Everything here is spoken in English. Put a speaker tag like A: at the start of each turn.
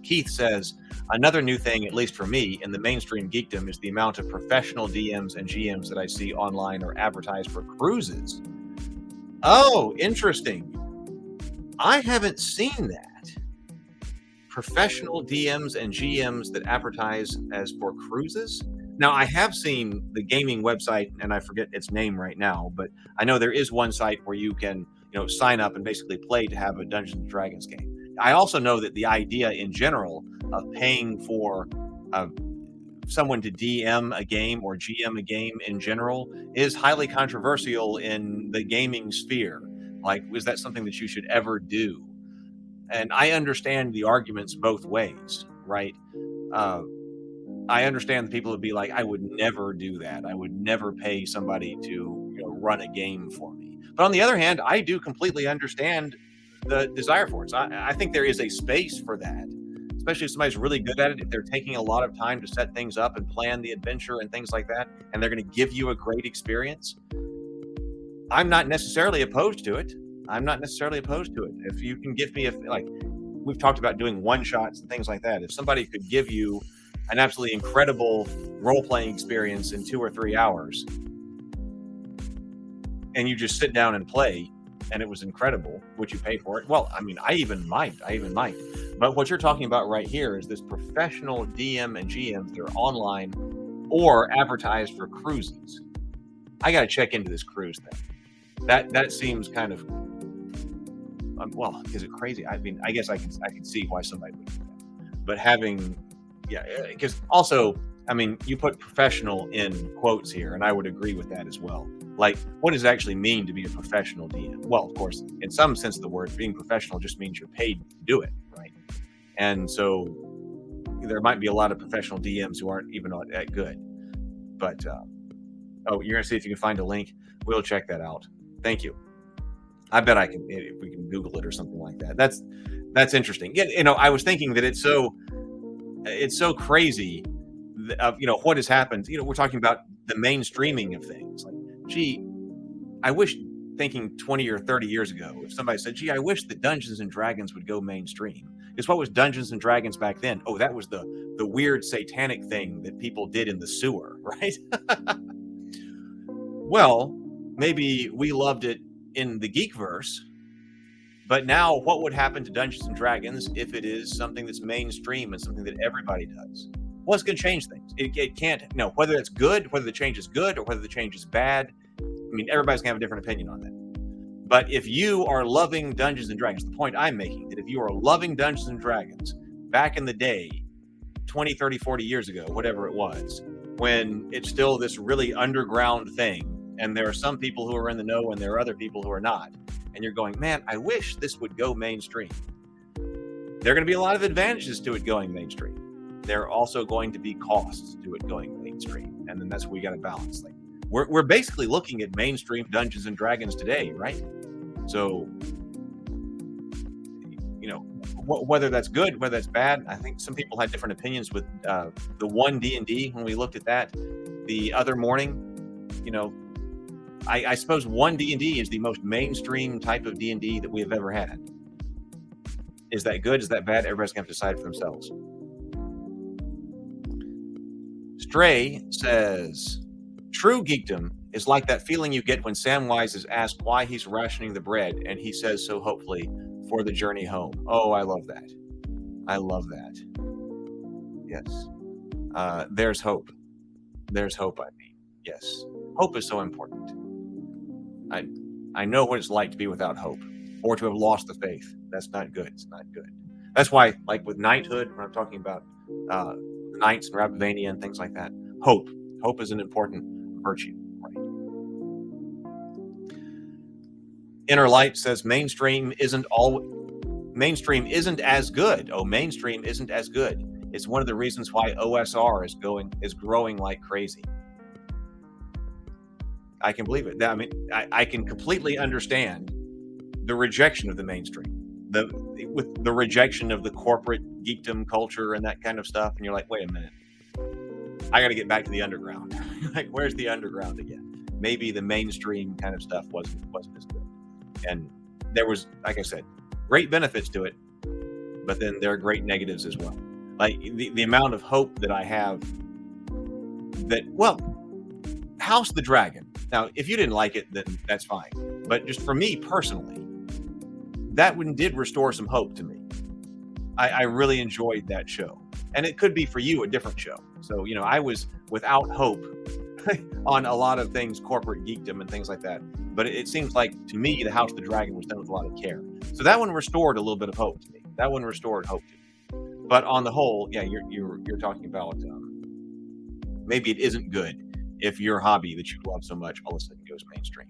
A: Keith says, another new thing, at least for me, in the mainstream geekdom is the amount of professional DMs and GMs that I see online or advertised for cruises. Oh, interesting. I haven't seen that. Professional DMs and GMs that advertise as for cruises. Now, I have seen the gaming website, and I forget its name right now, but I know there is one site where you can, sign up and basically play to have a Dungeons and Dragons game. I also know that the idea in general of paying for someone to DM a game or GM a game in general is highly controversial in the gaming sphere. Like, is that something that you should ever do? And I understand the arguments both ways, right? I understand the people would be like, I would never do that. I would never pay somebody to run a game for me. But on the other hand, I do completely understand the desire for it. So I think there is a space for that, especially if somebody's really good at it. If they're taking a lot of time to set things up and plan the adventure and things like that, and they're going to give you a great experience, I'm not necessarily opposed to it. If you can give me, like we've talked about doing one-shots and things like that, if somebody could give you an absolutely incredible role-playing experience in 2 or 3 hours, and you just sit down and play, and it was incredible, would you pay for it? Well, I mean, I even might. But what you're talking about right here is this professional DM and GMs that are online or advertised for cruises. I got to check into this cruise thing. That seems kind of, well, is it crazy? I mean, I guess I can see why somebody would do that. But because also, I mean, you put professional in quotes here, and I would agree with that as well. Like, what does it actually mean to be a professional DM? Well, of course, in some sense of the word, being professional just means you're paid to do it, right? And so there might be a lot of professional DMs who aren't even that good. But, you're going to see if you can find a link. We'll check that out. Thank you. I bet I can, if we can Google it or something like that. That's interesting. Yeah, I was thinking that it's so crazy of, what has happened. We're talking about the mainstreaming of things. Like, gee, I wish, thinking 20 or 30 years ago, if somebody said, gee, I wish that Dungeons and Dragons would go mainstream. Because what was Dungeons and Dragons back then? Oh, that was the weird satanic thing that people did in the sewer, right? Well, maybe we loved it in the Geekverse, but now what would happen to Dungeons and Dragons if it is something that's mainstream and something that everybody does? Well, it's going to change things. It can't, whether it's good, whether the change is good or whether the change is bad. I mean, everybody's going to have a different opinion on that. But if you are loving Dungeons and Dragons, the point I'm making, that if you are loving Dungeons and Dragons back in the day, 20, 30, 40 years ago, whatever it was, when it's still this really underground thing, and there are some people who are in the know and there are other people who are not, and you're going, man, I wish this would go mainstream. There are going to be a lot of advantages to it going mainstream. There are also going to be costs to it going mainstream, and then that's what we got to balance. Like, we're basically looking at mainstream Dungeons and Dragons today, right? So, whether that's good, whether that's bad, I think some people had different opinions with the one DnD when we looked at that the other morning. I suppose one DnD is the most mainstream type of DnD that we have ever had. Is that good? Is that bad? Everybody's going to have to decide for themselves. Stray says, true geekdom is like that feeling you get when Samwise is asked why he's rationing the bread, and he says so hopefully, for the journey home. Oh, I love that. Yes. There's hope. Yes. Hope is so important. I know what it's like to be without hope or to have lost the faith. That's not good. It's not good. That's why, like with knighthood, when I'm talking about knights and Rabavania and things like that, hope is an important virtue. Right? Inner Light says mainstream isn't as good. Oh, mainstream isn't as good. It's one of the reasons why OSR is growing like crazy. I can believe it. I mean, I can completely understand the rejection of the mainstream, with the rejection of the corporate geekdom culture and that kind of stuff. And you're like, wait a minute, I got to get back to the underground. Like, where's the underground again? Maybe the mainstream kind of stuff wasn't as good. And there was, like I said, great benefits to it, but then there are great negatives as well. Like the amount of hope that I have that, well, House the Dragon. Now, if you didn't like it, then that's fine. But just for me personally, that one did restore some hope to me. I really enjoyed that show. And it could be for you a different show. So, I was without hope on a lot of things, corporate geekdom and things like that. But it seems like to me, the House of the Dragon was done with a lot of care. So that one restored a little bit of hope to me. That one restored hope to me. But on the whole, yeah, you're talking about maybe it isn't good if your hobby that you love so much all of a sudden goes mainstream.